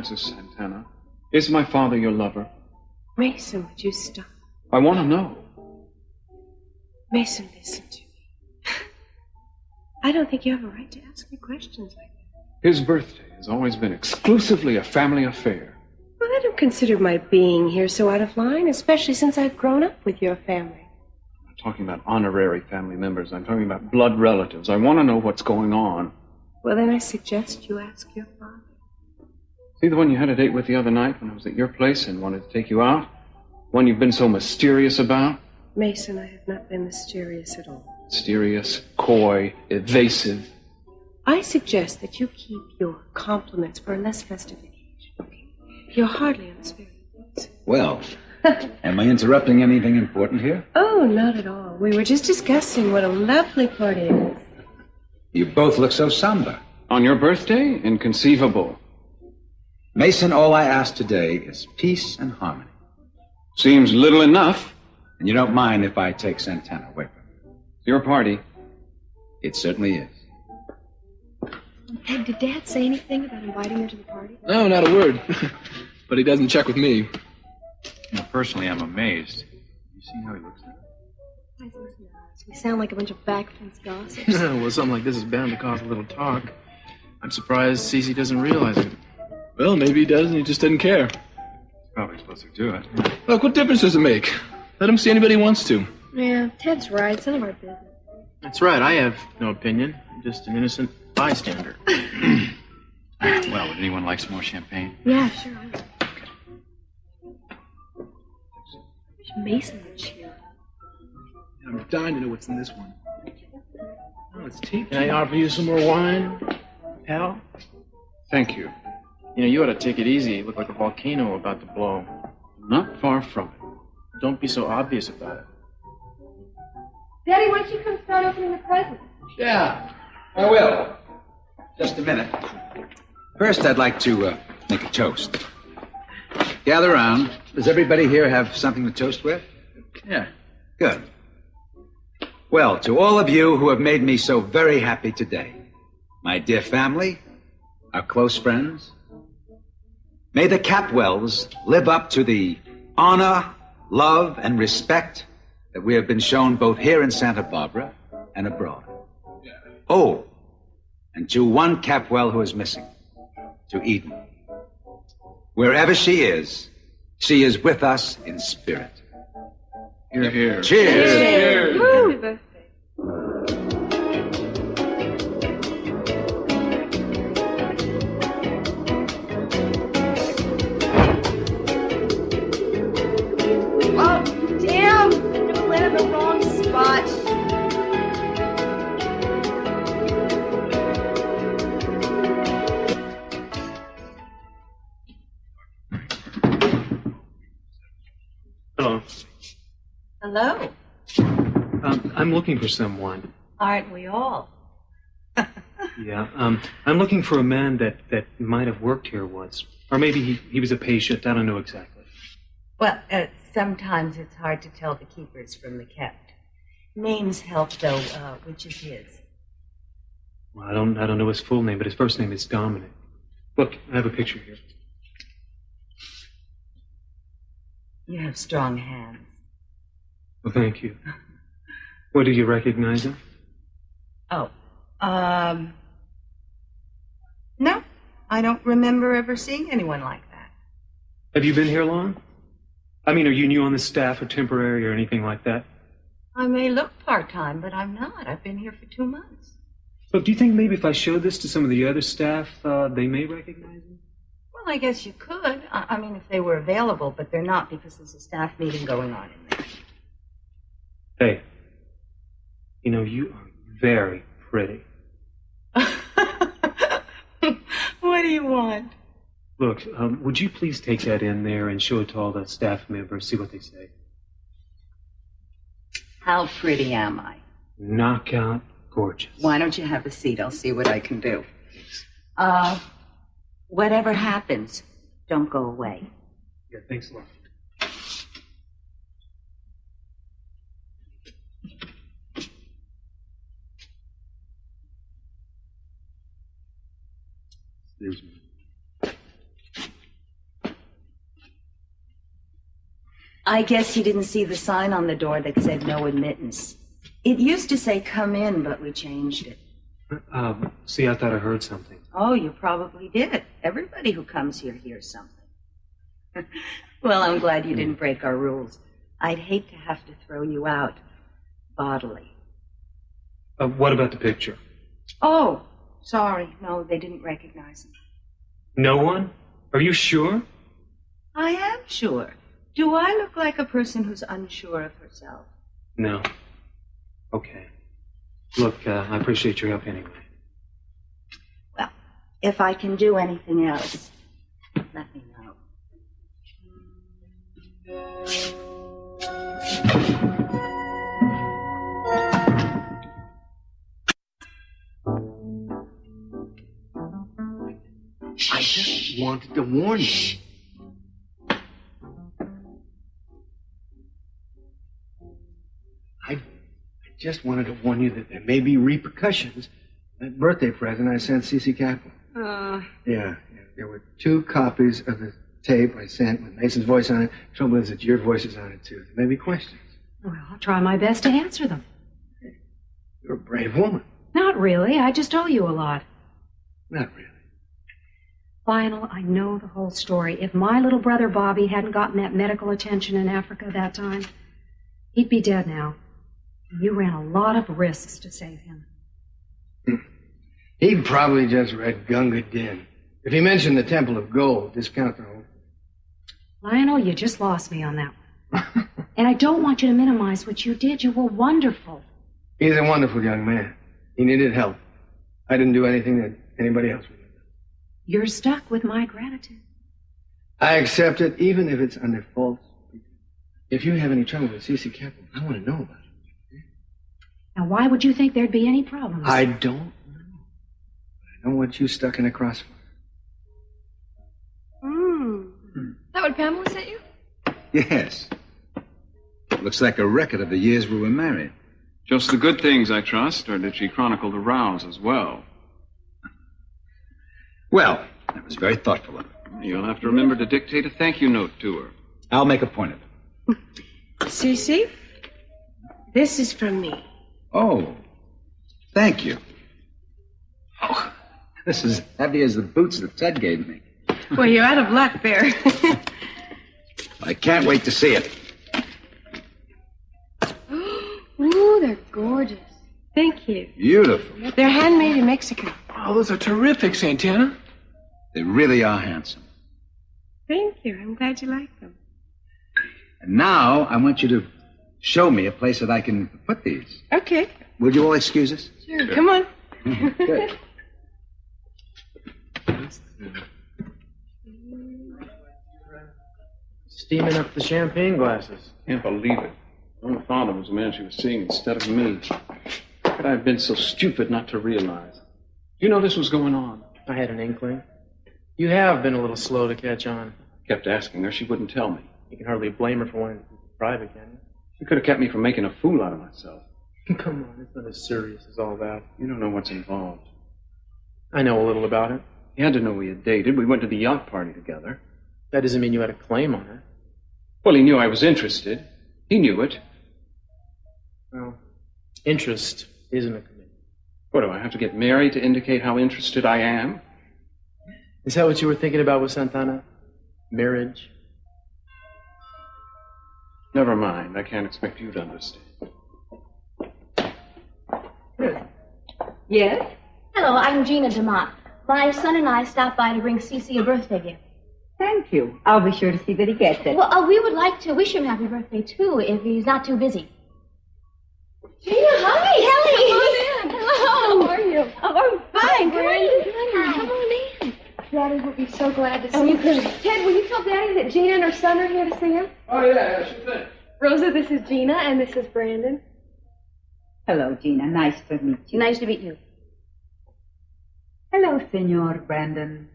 Francis Santana. Is my father your lover? Mason, would you stop? I want to know. Mason, listen to me. I don't think you have a right to ask me questions like that. His birthday has always been exclusively a family affair. Well, I don't consider my being here so out of line, especially since I've grown up with your family. I'm not talking about honorary family members. I'm talking about blood relatives. I want to know what's going on. Well, then I suggest you ask your father. See the one you had a date with the other night when I was at your place and wanted to take you out? One you've been so mysterious about? Mason, I have not been mysterious at all. Mysterious, coy, evasive. I suggest that you keep your compliments for a less festive occasion, okay? You're hardly in the spirit. Well, am I interrupting anything important here? Oh, not at all. We were just discussing what a lovely party it is. You both look so somber. On your birthday? Inconceivable. Mason, all I ask today is peace and harmony. Seems little enough. And you don't mind if I take Santana away from you? It's your party. It certainly is. Hey, did Dad say anything about inviting her to the party? No, not a word. But he doesn't check with me. You know, personally, I'm amazed. You seen how he looks now? Guys, listen to us. We sound like a bunch of backfence gossips. Well, something like this is bound to cause a little talk. I'm surprised Cece doesn't realize it. Well, maybe he does and he just doesn't care. He's probably supposed to do it. Look, what difference does it make? Let him see anybody he wants to. Yeah, Ted's right. It's none of our business. That's right. I have no opinion. I'm just an innocent bystander. Well, would anyone like some more champagne? Yeah, sure. I wish Mason would cheer. I'm dying to know what's in this one. Oh, it's tea. Can I offer you some more wine, pal? Thank you. You know, you ought to take it easy. You look like a volcano about to blow. Not far from it. Don't be so obvious about it. Daddy, why don't you come start opening the presents? Yeah, I will. Just a minute. First, I'd like to make a toast. Gather around. Does everybody here have something to toast with? Yeah. Good. Well, to all of you who have made me so very happy today, my dear family, our close friends, may the Capwells live up to the honor, love, and respect that we have been shown both here in Santa Barbara and abroad. Oh, and to one Capwell who is missing, to Eden. Wherever she is with us in spirit. Hear, hear. Cheers. Cheers. Happy birthday. Oh, damn! I landed in the wrong spot. Hello. Hello. I'm looking for someone. Aren't we all? Yeah. I'm looking for a man that might have worked here once. Or maybe he was a patient. I don't know exactly. Well, sometimes it's hard to tell the keepers from the kept. Names help, though. Which is his? Well, I don't know his full name, but his first name is Dominic. Look, I have a picture here. You have strong hands. Well, thank you. What, do you recognize him? Oh, no. I don't remember ever seeing anyone like that. Have you been here long? I mean, are you new on the staff or temporary or anything like that? I may look part-time, but I'm not. I've been here for 2 months. Look, do you think maybe if I showed this to some of the other staff, they may recognize him? Well, I guess you could. I mean, if they were available, but they're not because there's a staff meeting going on in there. Hey, you know, you are very pretty. What do you want? Look, would you please take that in there and show it to all the staff members, see what they say? How pretty am I? Knockout gorgeous. Why don't you have a seat? I'll see what I can do. Whatever happens, don't go away. Yeah, thanks a lot. Excuse me. I guess you didn't see the sign on the door that said no admittance. It used to say come in, but we changed it. See, I thought I heard something. Oh, you probably did. Everybody who comes here hears something. Well, I'm glad you didn't break our rules. I'd hate to have to throw you out bodily. What about the picture? Oh, sorry. No, they didn't recognize him. No one? Are you sure? I am sure. Do I look like a person who's unsure of herself? No. Okay. Look, I appreciate your help anyway. Well, if I can do anything else, let me know. I just wanted to warn you. I just wanted to warn you that there may be repercussions. That birthday present I sent Cece Kaplan. Yeah. There were 2 copies of the tape I sent with Mason's voice on it. Trouble is that your voice is on it, too. There may be questions. Well, I'll try my best to answer them. You're a brave woman. Not really. I just owe you a lot. Not really. Lionel, I know the whole story. If my little brother Bobby hadn't gotten that medical attention in Africa that time, he'd be dead now. You ran a lot of risks to save him. He probably just read Gunga Din. If he mentioned the Temple of Gold, discount the whole. Lionel, you just lost me on that one. And I don't want you to minimize what you did. You were wonderful. He's a wonderful young man. He needed help. I didn't do anything that anybody else would have done. You're stuck with my gratitude. I accept it, even if it's under false. If you have any trouble with Cece Kaplan, I want to know about it. Now, why would you think there'd be any problems? I don't know. But I don't want you stuck in a crossfire. Is that what Pamela sent you? Yes. Looks like a record of the years we were married. Just the good things, I trust, or did she chronicle the rows as well? Well, that was very thoughtful of her. You'll have to remember to dictate a thank you note to her. I'll make a point of it. Cece, this is from me. Oh, thank you. Oh, this is heavy as the boots that Ted gave me. Well, you're out of luck there. I can't wait to see it. Ooh, they're gorgeous. Thank you. Beautiful. They're handmade in Mexico. Oh, those are terrific, Santana. They really are handsome. Thank you. I'm glad you like them. And now I want you to show me a place that I can put these. Okay. Will you all excuse us? Sure. Come on. Good. Steaming up the champagne glasses. Can't believe it. My own father was the man she was seeing instead of me. How could I have been so stupid not to realize? You know this was going on. I had an inkling. You have been a little slow to catch on. Kept asking her. She wouldn't tell me. You can hardly blame her for wanting to keep it private, can She could have kept me from making a fool out of myself. you? Come on, it's not as serious as all that. You don't know what's involved. I know a little about it. He had to know we had dated. We went to the yacht party together. That doesn't mean you had a claim on her. Well, he knew I was interested. He knew it. Well, interest isn't a commitment. What, do I have to get married to indicate how interested I am? Is that what you were thinking about with Santana? Marriage? Never mind. I can't expect you to understand. Yes? Hello, I'm Gina DeMott. My son and I stopped by to bring Cece a birthday gift. Thank you. I'll be sure to see that he gets it. Well, we would like to wish him happy birthday, too, if he's not too busy. Gina, hi! Kelly! Hello! How are you? Oh, I'm fine. Come on in. Come on in. Daddy will be so glad to see you. Ted, will you tell Daddy that Gina and her son are here to see him? Oh, yeah, sure thing. Rosa, this is Gina, and this is Brandon. Hello, Gina. Nice to meet you. Nice to meet you. Hello, Senor Brandon.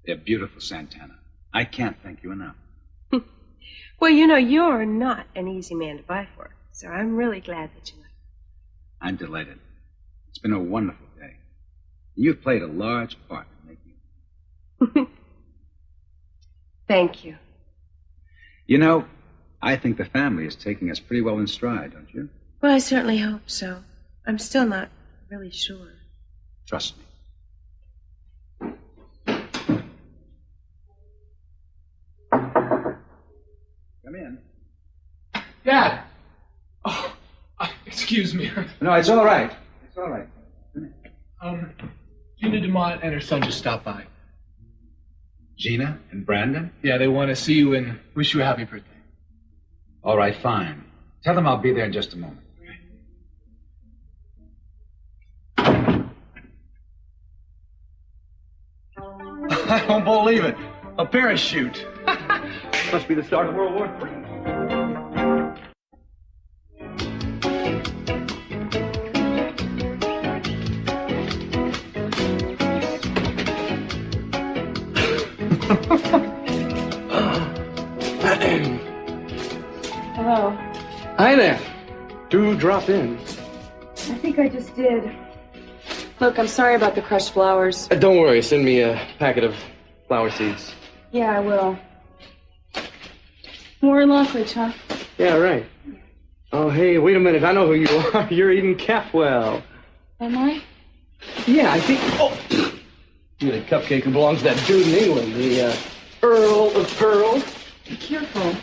They're beautiful, Santana. I can't thank you enough. Well, you know, you're not an easy man to buy for, so I'm really glad that you like it. I'm delighted. It's been a wonderful day. You've played a large part in making it. Thank you. You know, I think the family is taking us pretty well in stride, don't you? Well, I certainly hope so. I'm still not really sure. Trust me. Come in. Dad! Oh, excuse me. No, it's all right. It's all right. Gina DeMont and her son just stopped by. Gina and Brandon? Yeah, they want to see you and wish you a happy birthday. All right, fine. Tell them I'll be there in just a moment. I don't believe it. A parachute. Must be the start of World War III. Hello. Hi there. Do drop in. I think I just did. Look, I'm sorry about the crushed flowers. Don't worry. Send me a packet of flower seeds. Yeah, I will. More in Lockridge, huh? Yeah, right. Oh, hey, wait a minute. I know who you are. You're Eden Capwell. Am I? Yeah, I think... Oh! You're the cupcake who belongs to that dude in England, the Earl of Pearl. Be careful.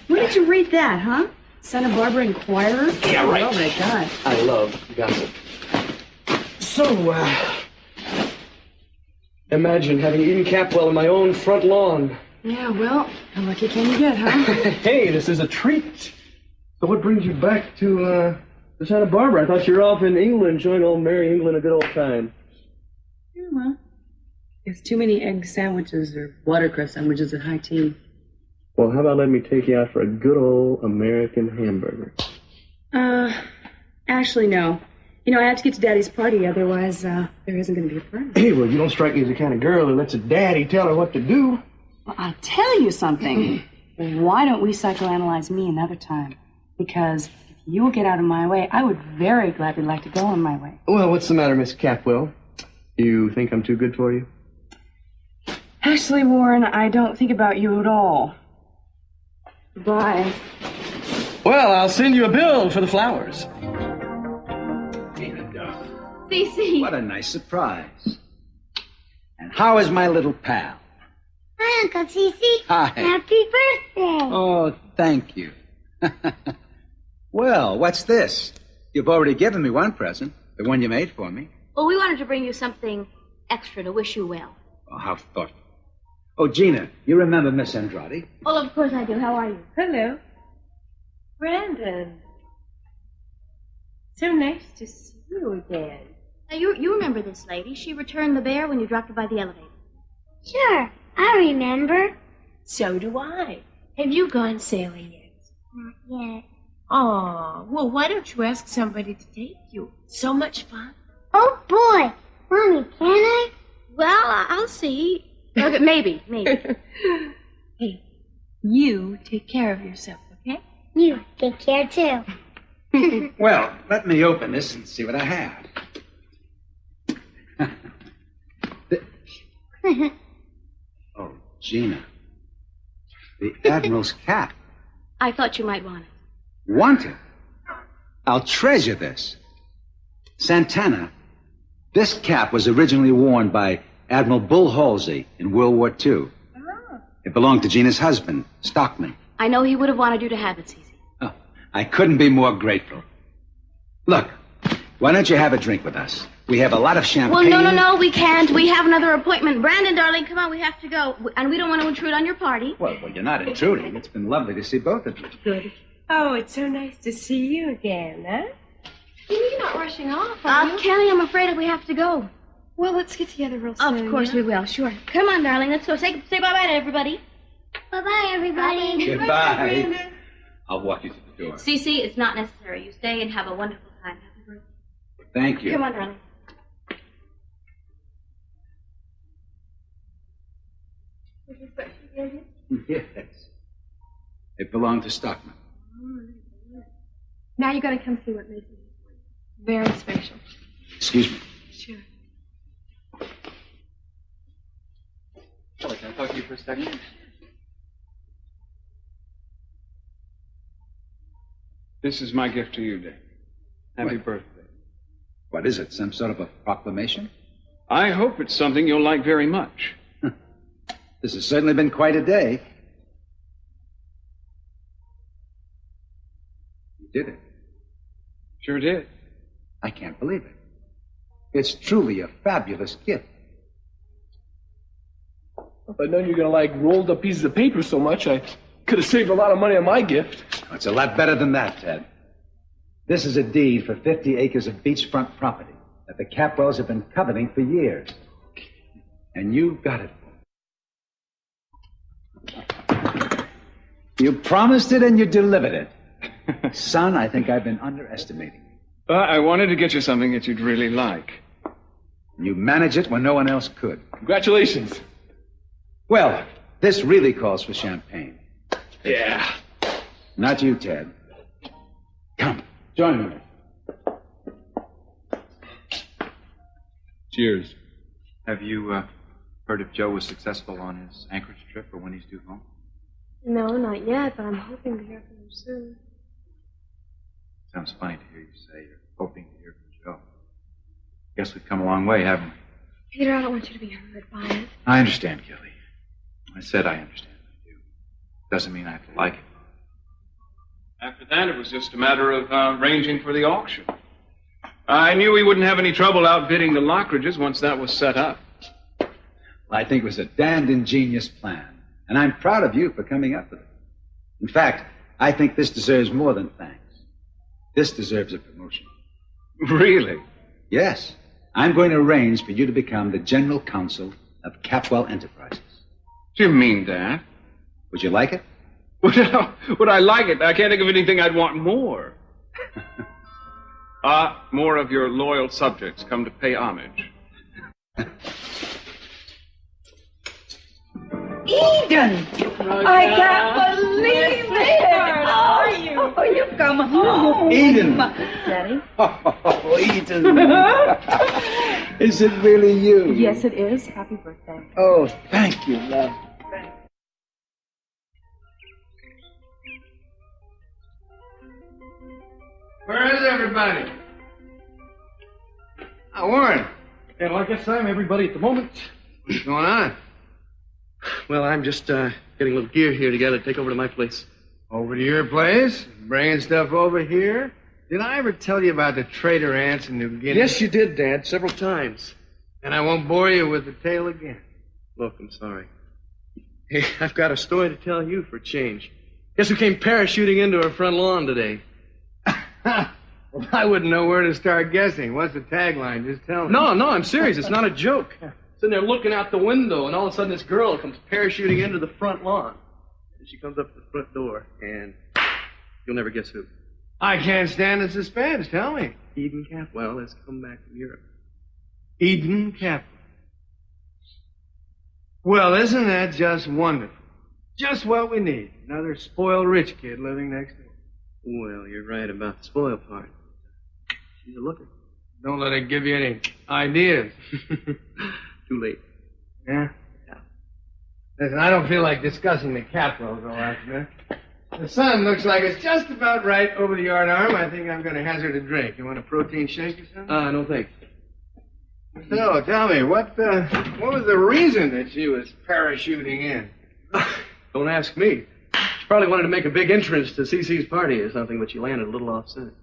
Where did you read that, huh? Santa Bárbara Inquirer? Yeah, right. Oh, my God. I love gossip. So, imagine having Eden Capwell in my own front lawn. Yeah, well, how lucky can you get, huh? Hey, this is a treat. So what brings you back to Santa Bárbara? I thought you were off in England enjoying old Merry England a good old time. Yeah, well, it's too many egg sandwiches or watercress sandwiches at high tea. Well, how about letting me take you out for a good old American hamburger? Actually, no. You know, I have to get to Daddy's party, otherwise, there isn't going to be a party. Hey, well, you don't strike me as the kind of girl who lets a daddy tell her what to do. Well, I'll tell you something. Why don't we psychoanalyze me another time? Because if you will get out of my way, I would very gladly like to go on my way. Well, what's the matter, Miss Capwell? You think I'm too good for you? Actually, Warren, I don't think about you at all. Bye. Well, I'll send you a bill for the flowers. Cece. What a nice surprise. And how is my little pal? Hi, Uncle Cece. Hi. Happy birthday. Oh, thank you. Well, what's this? You've already given me one present, the one you made for me. Well, we wanted to bring you something extra to wish you well. Oh, how thoughtful. Oh, Gina, you remember Miss Andrade? Well, of course I do. How are you? Hello. Brandon. So nice to see you again. Now, you remember this lady. She returned the bear when you dropped her by the elevator. Sure, I remember. So do I. Have you gone sailing yet? Not yet. Oh, well, why don't you ask somebody to take you? So much fun. Oh, boy. Mommy, can I? Well, I'll see. Okay, maybe. Hey, you take care of yourself, okay? You take care, too. Well, let me open this and see what I have. Oh, Gina. The Admiral's cap. I thought you might want it. Want it? I'll treasure this. Santana, this cap was originally worn by Admiral Bull Halsey in World War II. Oh. It belonged to Gina's husband, Stockman. I know he would have wanted you to have it, Cece. Oh, I couldn't be more grateful. Look, why don't you have a drink with us? We have a lot of champagne. Well, no, we can't. We have another appointment. Brandon, darling, come on, we have to go. And we don't want to intrude on your party. Well, you're not intruding. It's been lovely to see both of you. Good. Oh, it's so nice to see you again, huh? You're not rushing off, are you? Kelly, I'm afraid we have to go. Well, let's get together real soon. Of course we will, sure. Come on, darling, let's go. Say bye-bye to everybody. Bye-bye, everybody. Goodbye. I'll walk you to the door. Cece, it's not necessary. You stay and have a wonderful time. Happy birthday. Thank you. Come on, darling. Yes. It belonged to Stockman. Now you're going to come see what Mason is. Very special. Excuse me. Sure. Well, Can I talk to you for a second? This is my gift to you, Dan. Happy birthday. What is it, some sort of a proclamation? I hope it's something you'll like very much. This has certainly been quite a day. You did it. Sure did. I can't believe it. It's truly a fabulous gift. If I'd known you were going to like rolled up pieces of paper so much, I could have saved a lot of money on my gift. It's a lot better than that, Ted. This is a deed for 50 acres of beachfront property that the Capwells have been coveting for years. And you got it. You promised it and you delivered it. Son, I think I've been underestimating you. I wanted to get you something that you'd really like. You managed it when no one else could. Congratulations. Well, this really calls for champagne. Yeah. Not you, Ted. Come, join me. Cheers. Have you heard if Joe was successful on his Anchorage trip or when he's due home? No, not yet, but I'm hoping to hear from him soon. Sounds funny to hear you say you're hoping to hear from Joe. Guess we've come a long way, haven't we? Peter, I don't want you to be hurt by it. I understand, Kelly. I said I understand. I do. Doesn't mean I have to like it. After that, it was just a matter of arranging for the auction. I knew we wouldn't have any trouble outbidding the Lockridges once that was set up. I think it was a damned ingenious plan, and I'm proud of you for coming up with it. In fact, I think this deserves more than thanks. This deserves a promotion. Really? Yes. I'm going to arrange for you to become the general counsel of Capwell Enterprises. Do you mean that? Would you like it? Would I like it? I can't think of anything I'd want more. More of your loyal subjects come to pay homage. Eden! I can't believe it! How are you? Oh, you've come home. Eden! Daddy? Oh, Eden! Is it really you? Yes, it is. Happy birthday. Oh, thank you, love. Where is everybody? Warren. Yeah, well, I guess I'm everybody at the moment. What's going on? Well, I'm just getting a little gear here together to take over to my place. Over to your place? Bringing stuff over here? Did I ever tell you about the traitor ants in New Guinea? Yes, you did, Dad, several times. And I won't bore you with the tale again. Look, I'm sorry. Hey, I've got a story to tell you for a change. Guess who came parachuting into our front lawn today? Well, I wouldn't know where to start guessing. What's the tagline? Just tell me. No, I'm serious. It's not a joke. Sitting there looking out the window, and all of a sudden this girl comes parachuting into the front lawn. And she comes up to the front door, and you'll never guess who. I can't stand the suspense. Tell me. Eden Capwell has come back from Europe. Eden Capwell. Well, isn't that just wonderful? Just what we need. Another spoiled rich kid living next door. Well, you're right about the spoiled part. She's a looker. Don't let it give you any ideas. Too late. Yeah? Yeah. Listen, I don't feel like discussing the Capwells all afternoon. The sun looks like it's just about right over the yard arm. I think I'm going to hazard a drink. You want a protein shake or something? No thanks. So, tell me, what was the reason that she was parachuting in? Don't ask me. She probably wanted to make a big entrance to CC's party or something, but she landed a little off center.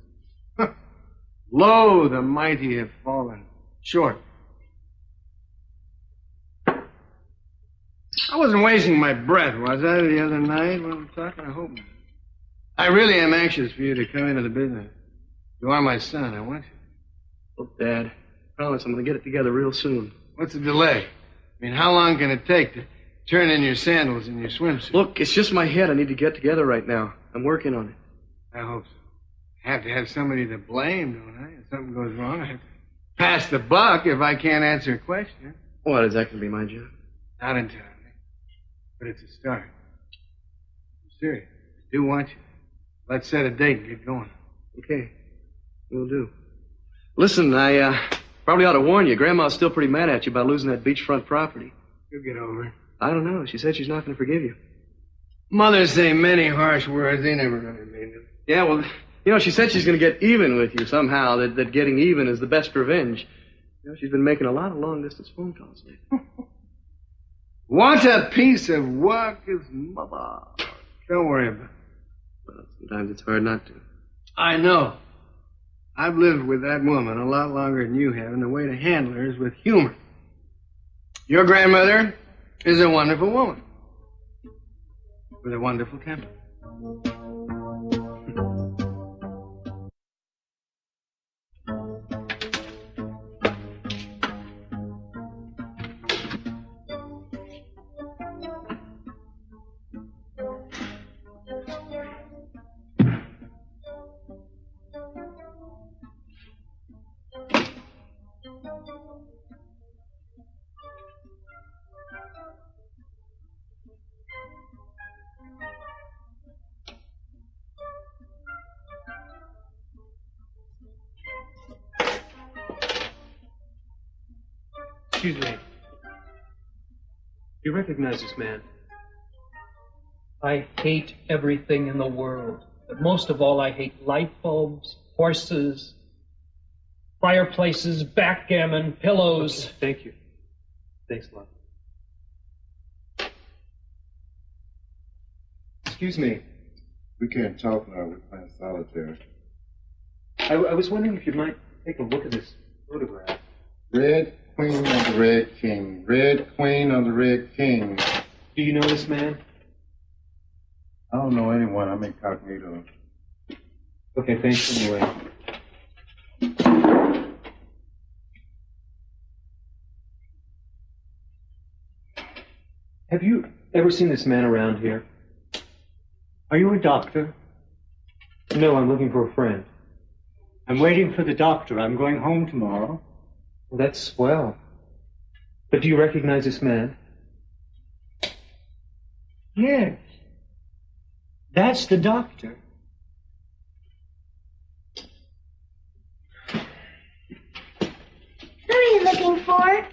Lo, the mighty have fallen short. I wasn't wasting my breath, was I, the other night when we were talking? I hope not. I really am anxious for you to come into the business. You are my son. I want you. Look, Dad, promise I'm going to get it together real soon. What's the delay? I mean, how long can it take to turn in your sandals and your swimsuit? Look, it's just my head I need to get together right now. I'm working on it. I hope so. I have to have somebody to blame, don't I? If something goes wrong, I have to pass the buck if I can't answer a question. What, is that going to be my job? Not entirely. But it's a start. I'm serious. I do want you. Let's set a date and get going. Okay. Will do. Listen, I probably ought to warn you. Grandma's still pretty mad at you about losing that beachfront property. You'll get over it. I don't know. She said she's not going to forgive you. Mothers say many harsh words. They never really mean it. Yeah, well, she said she's going to get even with you somehow, that getting even is the best revenge. She's been making a lot of long-distance phone calls lately. What a piece of work is mother. Don't worry about it. Well, sometimes it's hard not to. I know. I've lived with that woman a lot longer than you have, and the way to handle her is with humor. Your grandmother is a wonderful woman with a wonderful temper. Excuse me. Do you recognize this man? I hate everything in the world. But most of all, I hate light bulbs, horses, fireplaces, backgammon, pillows. Okay, thank you. Thanks a lot. Excuse me. We can't talk now. We're playing solitaire. I was wondering if you might take a look at this photograph. Red Queen of the Red King. Red Queen of the Red King. Do you know this man? I don't know anyone. I'm incognito. Okay, thanks anyway. Have you ever seen this man around here? Are you a doctor? No, I'm looking for a friend. I'm waiting for the doctor. I'm going home tomorrow. Well, that's swell. But do you recognize this man? Yes. That's the doctor. Who are you looking for?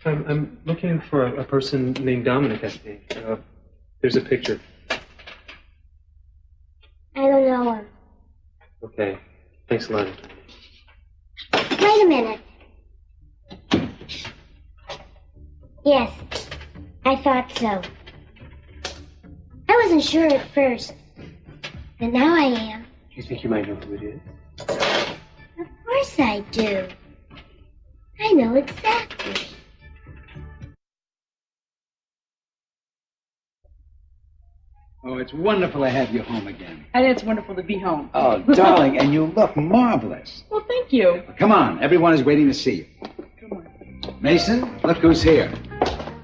I'm looking for a person named Dominic, I think. There's a picture. I don't know him. Okay. Thanks a lot. Wait a minute. Yes, I thought so. I wasn't sure at first, but now I am. Do you think you might know who it is? Of course I do. I know exactly. Oh, it's wonderful to have you home again. And it's wonderful to be home. Oh, darling, and you look marvelous. Well, thank you. Come on, everyone is waiting to see you. Come on. Mason, look who's here.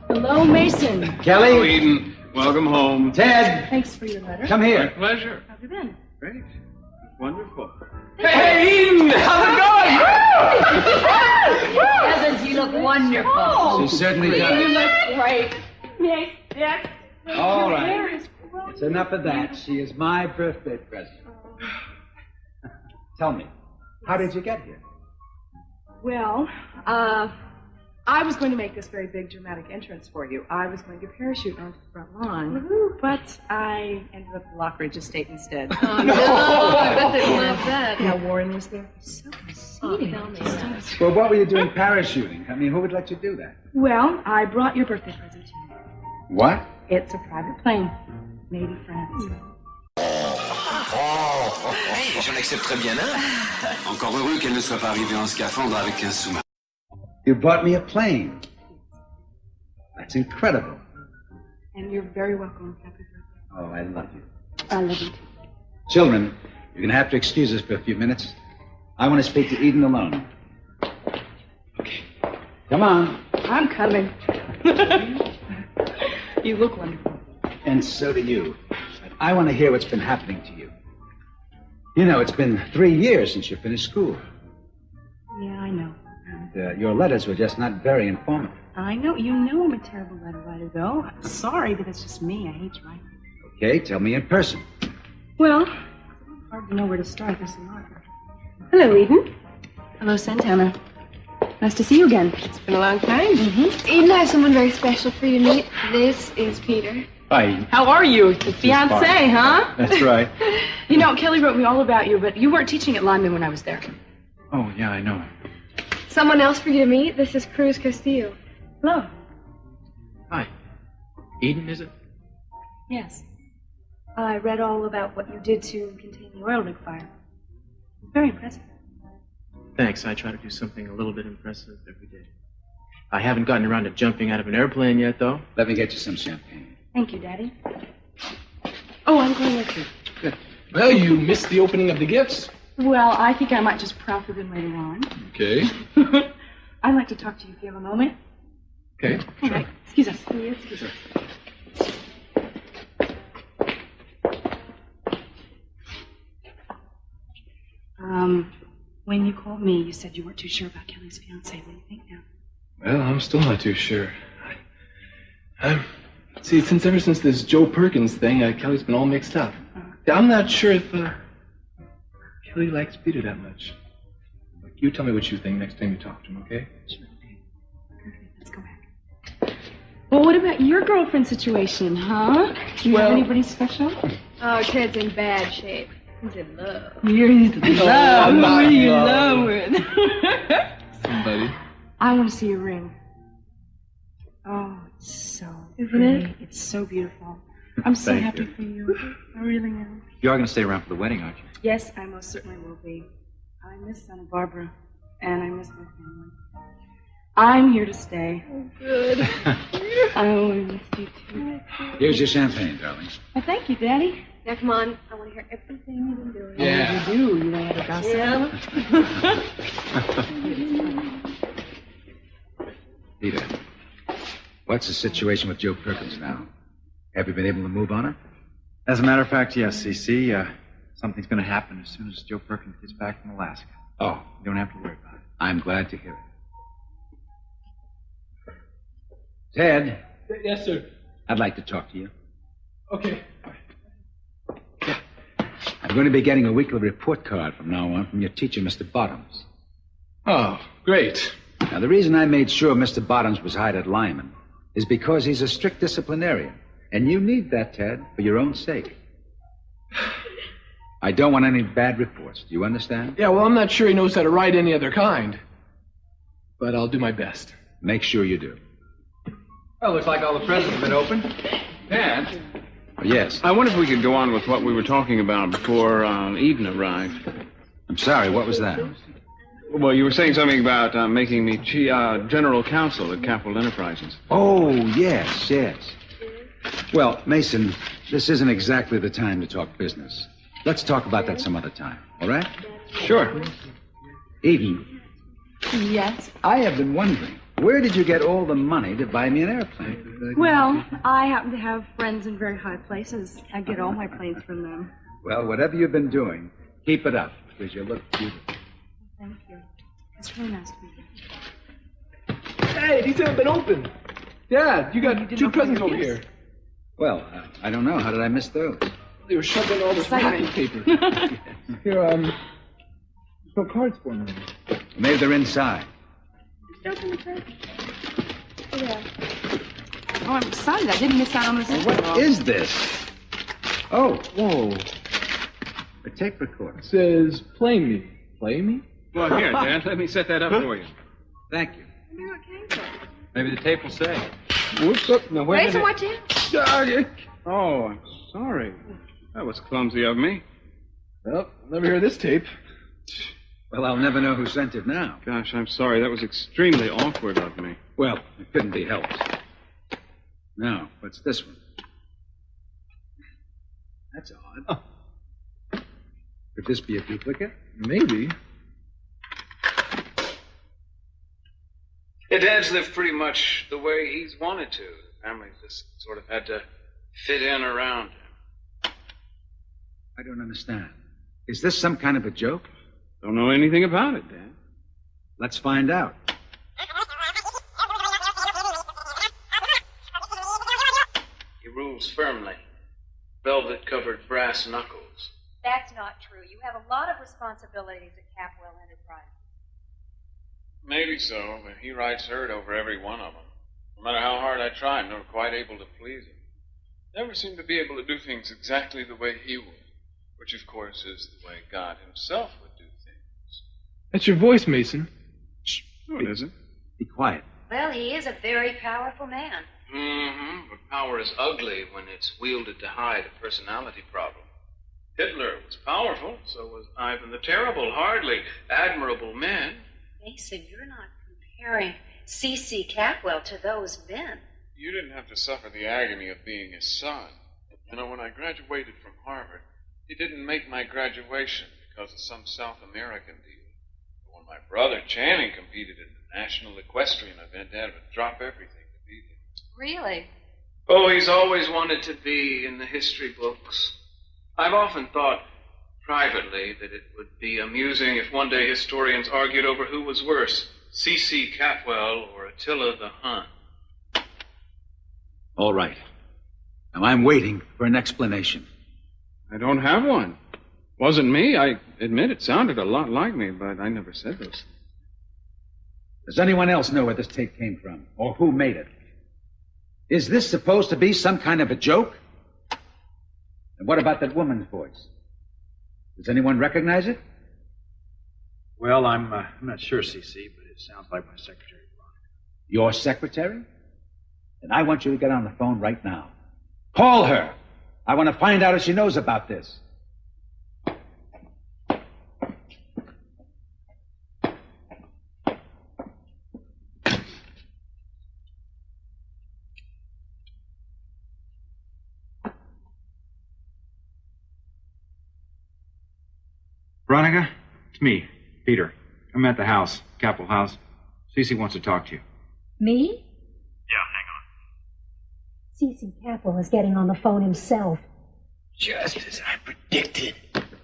Hello, Mason. Kelly. Hello, Eden. Welcome home. Ted. Thanks for your letter. Come here. My pleasure. How have you been? Great. Wonderful. Hey, Eden, how's it going? Doesn't she look wonderful? She certainly You does. look great. Yes, yes. All Your right. hair is It's enough of that. She is my birthday present. Tell me, how did you get here? Well, I was going to make this very big dramatic entrance for you. I was going to parachute onto the front lawn, but I ended up at the Lockridge estate instead. Oh, no. I bet they love that. Now, Warren was there. So conceited. Well, what were you doing parachuting? I mean, who would let you do that? Well, I brought your birthday present to you. What? It's a private plane. Maybe France. Hey, j'en accepte très bien un. Encore heureux qu'elle ne soit pas arrivée en scaphandre avec un sous-marin. You bought me a plane. That's incredible. And you're very welcome. Happy birthday. Oh, I love you. I love you too. Children, you're going to have to excuse us for a few minutes. I want to speak to Eden alone. Okay. Come on. I'm coming. You look wonderful. And so do you. But I want to hear what's been happening to you. You know, it's been 3 years since you finished school. Yeah, I know. And your letters were just not very informative. I know. You know I'm a terrible letter writer, though. I'm sorry, but it's just me. I hate writing. Okay, tell me in person. Well, it's hard to know where to start. There's a lot. Hello, Eden. Hello, Santana. Nice to see you again. It's been a long time. Eden, I have someone very special for you to meet. This is Peter. Hi. How are you? Fiance, huh? That's right. You know, Kelly wrote me all about you, but you weren't teaching at Lyman when I was there. Oh, yeah, I know. Someone else for you to meet. This is Cruz Castillo. Hello. Hi. Eden, is it? Yes. I read all about what you did to contain the oil rig fire. It's very impressive. Thanks. I try to do something a little bit impressive every day. I haven't gotten around to jumping out of an airplane yet, though. Let me get you some champagne. Thank you, Daddy. Oh, I'm going with you. Good. Well, you missed the opening of the gifts. Well, I think I might just prowl through them later on. Okay. I'd like to talk to you if you have a moment. Okay. All right. Excuse us. Excuse us. When you called me, you said you weren't too sure about Kelly's fiancé. What do you think now? Well, I'm still not too sure. See, ever since this Joe Perkins thing, Kelly's been all mixed up. I'm not sure if Kelly likes Peter that much. You tell me what you think next time you talk to him, okay? Sure. Okay, let's go back. Well, what about your girlfriend situation, huh? Do you have anybody special? Oh, Ted's in bad shape. He's in love. You're in love. I'm not Who are you in in love. love with? Somebody. I want to see your ring. Oh, it's so Isn't pretty. it? It's so beautiful. I'm so Thank happy you. for you. I really am. You are going to stay around for the wedding, aren't you? Yes, I most certainly will be. I miss Santa Bárbara, and I miss my family. I'm here to stay. Oh, good. I miss you too. Here's your champagne, darling. Well, thank you, Daddy. Now, come on. I want to hear everything you've been doing. Yeah. Oh, you do. You want to gossip? Yeah. Peter, what's the situation with Joe Perkins now? Have you been able to move on it? As a matter of fact, yes, CC. Something's going to happen as soon as Joe Perkins gets back from Alaska. Oh, You don't have to worry about it. I'm glad to hear it. Ted, Yes, sir. I'd like to talk to you. Okay. I'm going to be getting a weekly report card from now on from your teacher, Mr. Bottoms. Oh, great. Now, the reason I made sure Mr. Bottoms was hired at Lyman is because he's a strict disciplinarian. And you need that, Ted, for your own sake. I don't want any bad reports. Do you understand? Yeah, well, I'm not sure he knows how to write any other kind. But I'll do my best. Make sure you do. Well, looks like all the presents have been opened. Dad, Yes. I wonder if we could go on with what we were talking about before Eden arrived. I'm sorry, what was that? Well, you were saying something about making me general counsel at Capitol Enterprises. Oh, yes. Well, Mason, this isn't exactly the time to talk business. Let's talk about that some other time, all right? Sure. Eden, Yes. I have been wondering, where did you get all the money to buy me an airplane? Well, I happen to have friends in very high places. I get all my planes from them. Well, whatever you've been doing, keep it up, because you look beautiful. Thank you. It's really nice to meet you. Hey, these haven't been opened. Dad, you got You didn't two open presents your over gifts? here. Well, I don't know. How did I miss those? They were shoved in all this Excitement. wrapping paper. Here, there's no cards for me. Maybe they're inside. Just open the present. Yeah. Oh, I'm excited. I didn't miss out on this. What is this? Oh, whoa. A tape recorder. It says, play me. Play me? Well, here, Dad, let me set that up for you. Thank you. I wonder what came from. Maybe the tape will say. Whoops, no, wait a Mason, minute. watch out. Oh, I'm sorry. That was clumsy of me. Well, I'll never hear this tape. Well, I'll never know who sent it now. Gosh, I'm sorry. That was extremely awkward of me. Well, it couldn't be helped. Now, what's this one? That's odd. Could this be a duplicate? Maybe. Yeah, Dad's lived pretty much the way he's wanted to. The family's just sort of had to fit in around him. I don't understand. Is this some kind of a joke? Don't know anything about it, Dad. Let's find out. He rules firmly. Velvet-covered brass knuckles. That's not true. You have a lot of responsibilities at Capwell Enterprises. Maybe so, but he writes hurt over every one of them. No matter how hard I try, I'm never quite able to please him. Never seem to be able to do things exactly the way he would, which, of course, is the way God himself would do things. That's your voice, Mason. Shh. No, it isn't. Be quiet. Well, he is a very powerful man. Mm-hmm. But power is ugly when it's wielded to hide a personality problem. Hitler was powerful, so was Ivan the Terrible. Hardly admirable men. Mason, you're not comparing C.C. Capwell to those men. You didn't have to suffer the agony of being his son. You know, when I graduated from Harvard, he didn't make my graduation because of some South American deal. But when my brother Channing competed in the National Equestrian event, Dad would drop everything to be there. Really? Oh, he's always wanted to be in the history books. I've often thought, privately, that it would be amusing if one day historians argued over who was worse, C.C. Capwell or Attila the Hun. All right. Now I'm waiting for an explanation. I don't have one. Wasn't me. I admit it sounded a lot like me, but I never said those things. Does anyone else know where this tape came from, or who made it? Is this supposed to be some kind of a joke? And what about that woman's voice? Does anyone recognize it? Well, I'm not sure, C.C., but it sounds like my secretary. Your secretary? Then I want you to get on the phone right now. Call her. I want to find out if she knows about this. Veronica, it's me, Peter. I'm at the house, Capitol House. Cece wants to talk to you. Me? Yeah, hang on. C.C. Capwell is getting on the phone himself. Just as I predicted.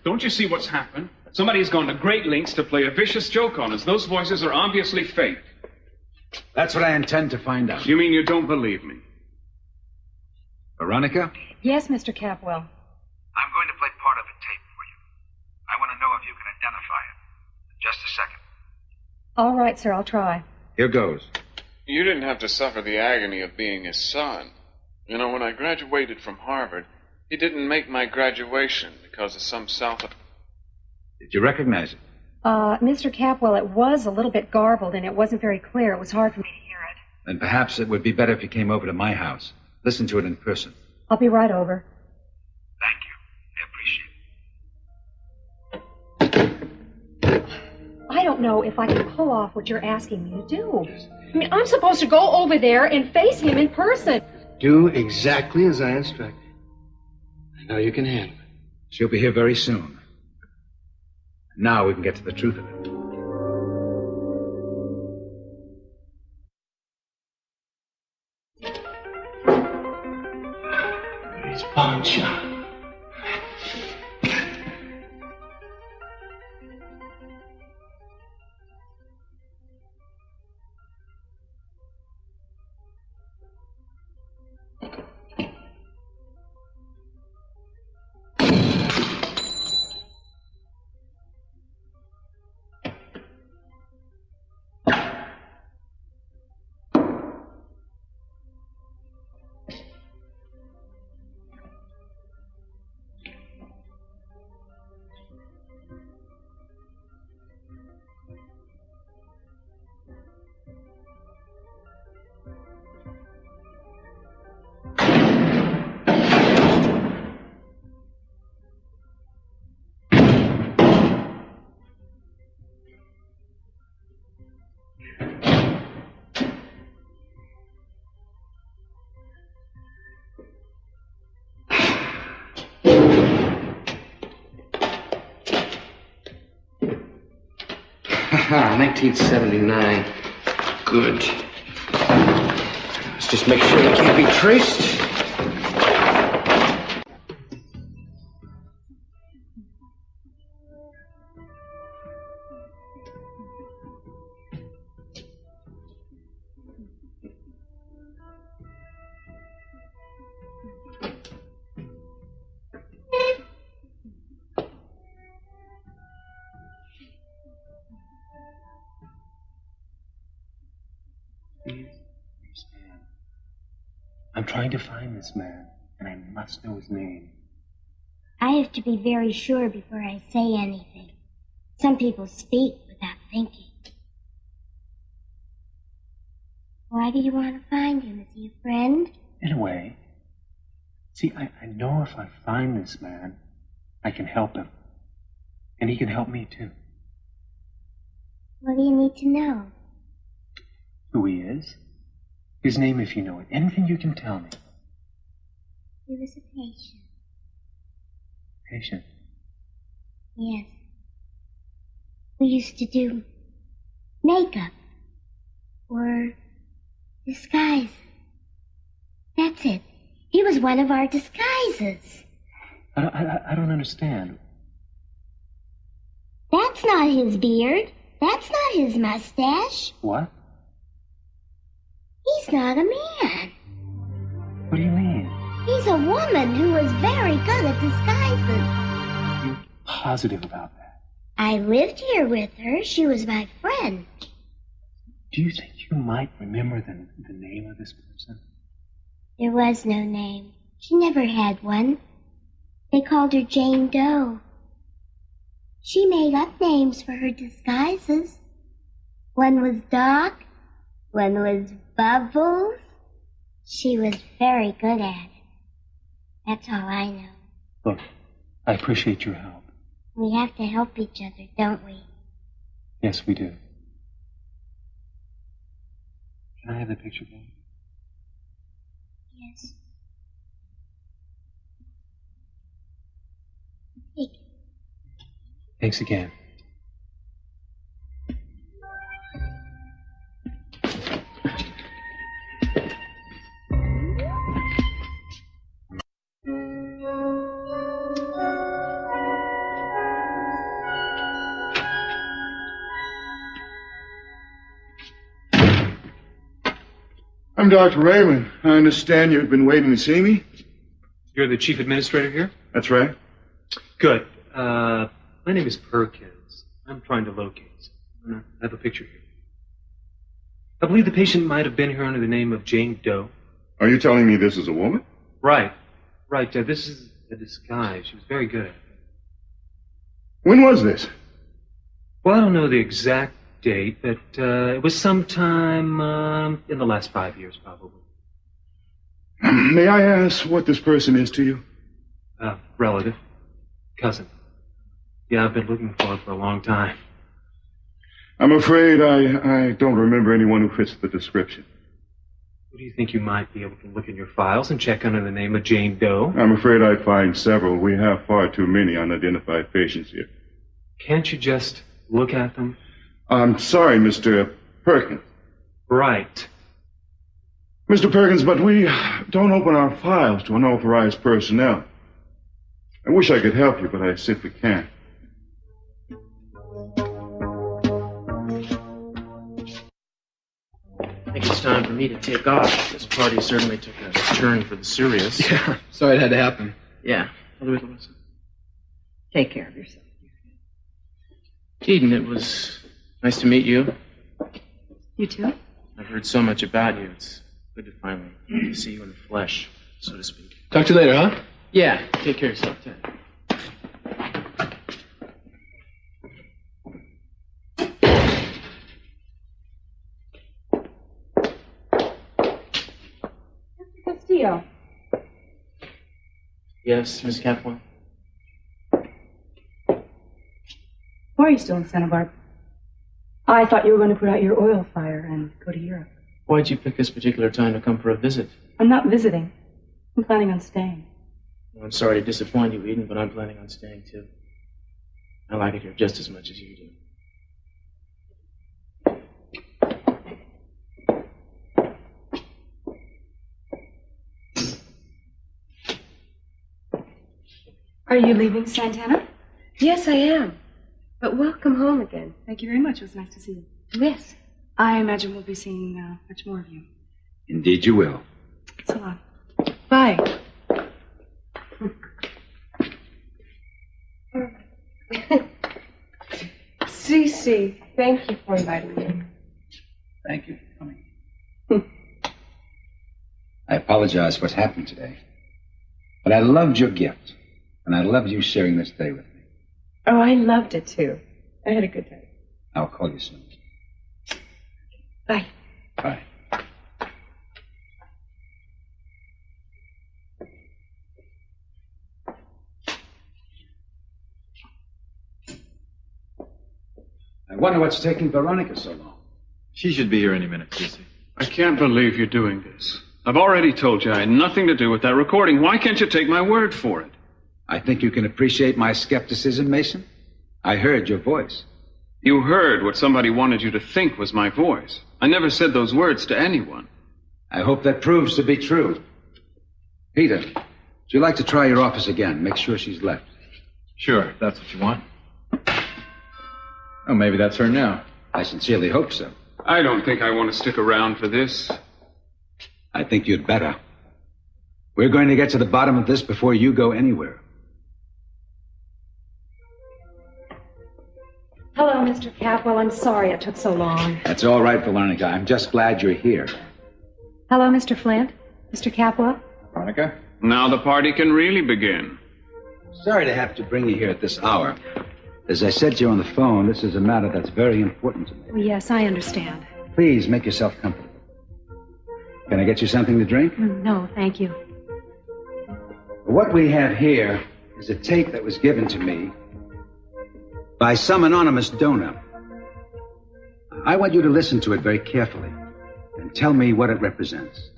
Don't you see what's happened? Somebody has gone to great lengths to play a vicious joke on us. Those voices are obviously fake. That's what I intend to find out. You mean you don't believe me? Veronica? Yes, Mr. Capwell. I'm going to play part of a tape for you. I want to know if you can identify it. Just a second. All right, sir, I'll try. Here goes. You didn't have to suffer the agony of being his son. You know, when I graduated from Harvard, he didn't make my graduation because of some South... Did you recognize it? Mr. Capwell, it was a little bit garbled and it wasn't very clear. It was hard for me to hear it. Then perhaps it would be better if you came over to my house. Listen to it in person. I'll be right over. Thank you. I appreciate it. I don't know if I can pull off what you're asking me to do. I mean, I'm supposed to go over there and face him in person. Do exactly as I instructed. I know you can handle it. She'll be here very soon. Now we can get to the truth of it. It's pawn shop. Haha, 1979. Good. Let's just make sure they can't be traced. trying to find this man, and I must know his name. I have to be very sure before I say anything. Some people speak without thinking. Why do you want to find him? Is he a friend? In a way. See, I know if I find this man, I can help him. And he can help me, too. What do you need to know? Who he is. His name, if you know it. Anything you can tell me. He was a patient. Patient? Yes. We used to do makeup or disguise. That's it. He was one of our disguises. I don't understand. That's not his beard. That's not his mustache. What? He's not a man. What do you mean? He's a woman who was very good at disguises. You're positive about that? I lived here with her. She was my friend. Do you think you might remember the name of this person? There was no name. She never had one. They called her Jane Doe. She made up names for her disguises. One was Doc. One was Bubbles. She was very good at it. That's all I know. Look, I appreciate your help. We have to help each other, don't we? Yes, we do. Can I have the picture back? Yes. Take it. Thanks again. I'm Dr. Raymond. I understand you've been waiting to see me? You're the chief administrator here? That's right. Good. My name is Perkins. I'm trying to locate someone. I have a picture here. I believe the patient might have been here under the name of Jane Doe. Are you telling me this is a woman? Right. Right. This is a disguise. She was very good at it. When was this? Well, I don't know the exact date, but it was sometime in the last 5 years, probably. May I ask what this person is to you? Relative. Cousin. Yeah, I've been looking for her for a long time. I'm afraid I don't remember anyone who fits the description. What do you think you might be able to look in your files and check under the name of Jane Doe? I'm afraid I'd find several. We have far too many unidentified patients here. Can't you just look at them? I'm sorry, Mr. Perkins. Right. Mr. Perkins, but we don't open our files to unauthorized personnel. I wish I could help you, but I simply can't. I think it's time for me to take off. This party certainly took a turn for the serious. Yeah, sorry it had to happen. Yeah. Take care of yourself. Eden, it was nice to meet you. You too? I've heard so much about you. It's good to finally see you in the flesh, so to speak. Talk to you later, huh? Yeah, take care of yourself, Ted. Castillo. Yes, Miss Capwell? Why are you still in Santa Barbara? I thought you were going to put out your oil fire and go to Europe. Why'd you pick this particular time to come for a visit? I'm not visiting. I'm planning on staying. Well, I'm sorry to disappoint you, Eden, but I'm planning on staying, too. I like it here just as much as you do. Are you leaving Santana? Yes, I am. But welcome home again. Thank you very much. It was nice to see you. Yes. I imagine we'll be seeing much more of you. Indeed you will. Thanks a lot. Bye. Cece, thank you for inviting me. Thank you for coming. apologize for what's happened today. But I loved your gift, and I loved you sharing this day with me. Oh, I loved it too. I had a good day. I'll call you soon. Bye. Bye. I wonder what's taking Veronica so long. She should be here any minute, Cece. I can't believe you're doing this. I've already told you I had nothing to do with that recording. Why can't you take my word for it? I think you can appreciate my skepticism, Mason. I heard your voice. You heard what somebody wanted you to think was my voice. I never said those words to anyone. I hope that proves to be true. Peter, would you like to try your office again? Make sure she's left. Sure, if that's what you want. Oh, maybe that's her now. I sincerely hope so. I don't think I want to stick around for this. I think you'd better. We're going to get to the bottom of this before you go anywhere. Hello, Mr. Capwell. I'm sorry it took so long. That's all right, Veronica. I'm just glad you're here. Hello, Mr. Flint. Mr. Capwell. Veronica? Now the party can really begin. Sorry to have to bring you here at this hour. As I said to you on the phone, this is a matter that's very important to me. Oh, yes, I understand. Please make yourself comfortable. Can I get you something to drink? No, thank you. What we have here is a tape that was given to me by some anonymous donor. I want you to listen to it very carefully and tell me what it represents.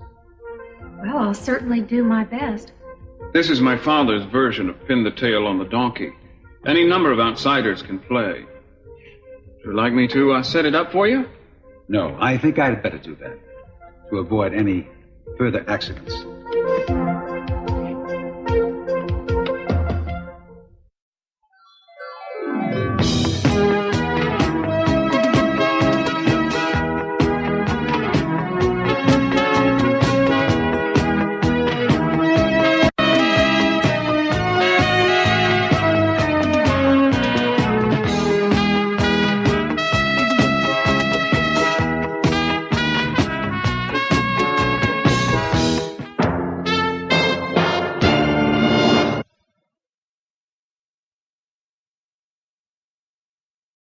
Well, I'll certainly do my best. This is my father's version of Pin the Tail on the Donkey. Any number of outsiders can play. Would you like me to set it up for you? No, I think I'd better do that to avoid any further accidents.